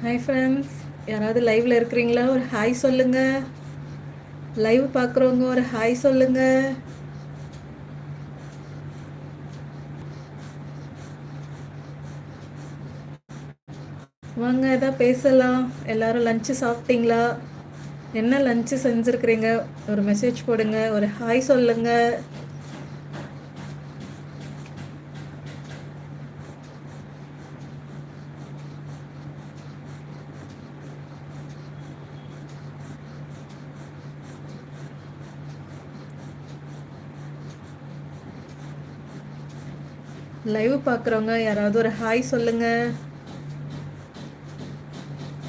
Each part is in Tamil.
ஹாய் ஃப்ரெண்ட்ஸ், யாராவது லைவில் இருக்கிறீங்களா? ஒரு ஹாய் சொல்லுங்க. லைவ் பார்க்குறவங்க ஒரு ஹாய் சொல்லுங்க. வாங்க, எதாவது பேசலாம். எல்லாரும் லஞ்சு சாப்பிட்டீங்களா? என்ன லஞ்சு செஞ்சுருக்கிறீங்க? ஒரு மெசேஜ் போடுங்க, ஒரு ஹாய் சொல்லுங்க. லைவ் பார்க்குறவங்க யாராவது ஒரு ஹாய் சொல்லுங்க.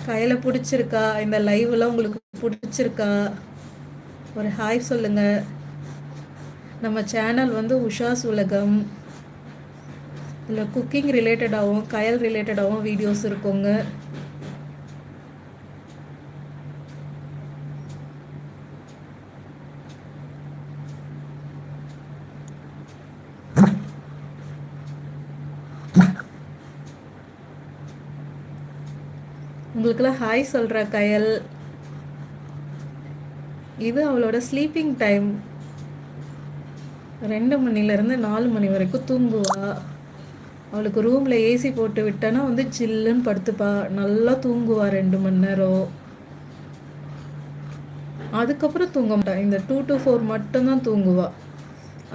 கையில் பிடிச்சிருக்கா? இந்த லைவ்லாம் உங்களுக்கு பிடிச்சிருக்கா? ஒரு ஹாய் சொல்லுங்க. நம்ம சேனல் வந்து உஷாஸ் உலகம். இதில் குக்கிங் ரிலேட்டடாகவும் கயல் ரிலேட்டடாகவும் வீடியோஸ் இருக்குங்க. உங்களுக்கெல்லாம் ஹாய் சொல்கிற கயல். இது அவளோட ஸ்லீப்பிங் டைம். 2 மணிலேருந்து 4 மணி வரைக்கும் தூங்குவா. அவளுக்கு ரூமில் ஏசி போட்டு விட்டேன்னா வந்து சில்லுன்னு படுத்துப்பா. நல்லா தூங்குவா 2 மணி நேரம். அதுக்கப்புறம் தூங்க மாட்டா. இந்த 2 to 4 மட்டும்தான் தூங்குவா.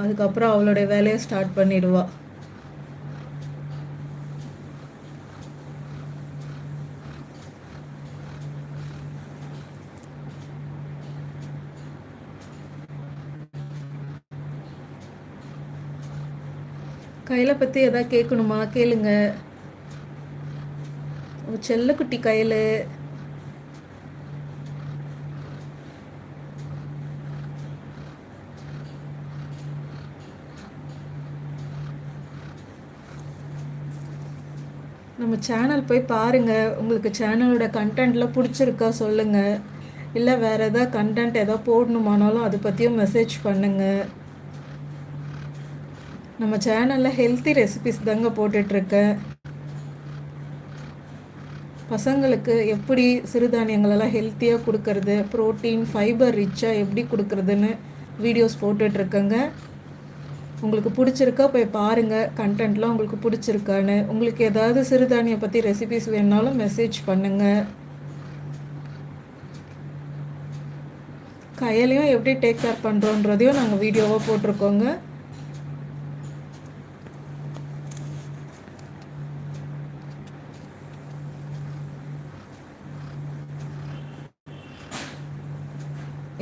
அதுக்கப்புறம் அவளுடைய வேலையை ஸ்டார்ட் பண்ணிடுவா. கையில் பற்றி எதாவது கேட்கணுமா? கேளுங்க. செல்லக்குட்டி கையில். நம்ம சேனல் போய் பாருங்கள். உங்களுக்கு சேனலோட கண்டென்ட்லாம் பிடிச்சிருக்கா சொல்லுங்கள். இல்லை வேறு எதாவது கண்டென்ட் எதாவது போடணுமானாலும் அதை பற்றியும் மெசேஜ் பண்ணுங்கள். நம்ம சேனலில் ஹெல்த்தி ரெசிபிஸ் தாங்க போட்டுட்ருக்கேன். பசங்களுக்கு எப்படி சிறுதானியங்களெல்லாம் ஹெல்த்தியாக கொடுக்கறது, ப்ரோட்டீன் ஃபைபர் ரிச்சாக எப்படி கொடுக்குறதுன்னு வீடியோஸ் போட்டுட்ருக்கேங்க. உங்களுக்கு பிடிச்சிருக்கா போய் பாருங்கள். கண்டென்ட்லாம் உங்களுக்கு பிடிச்சிருக்கான்னு. உங்களுக்கு ஏதாவது சிறுதானியம் பற்றி ரெசிபிஸ் வேணுனாலும் மெசேஜ் பண்ணுங்கள். கையிலையும் எப்படி டேக் கேர் பண்ணுறோன்றதையும் நாங்கள் வீடியோவாக போட்டிருக்கோங்க.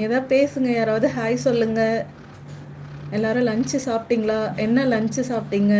ஏதாவது பேசுங்க. யாராவது ஹாய் சொல்லுங்கள். எல்லோரும் லஞ்சு சாப்பிட்டீங்களா? என்ன லஞ்சு சாப்பிட்டீங்க?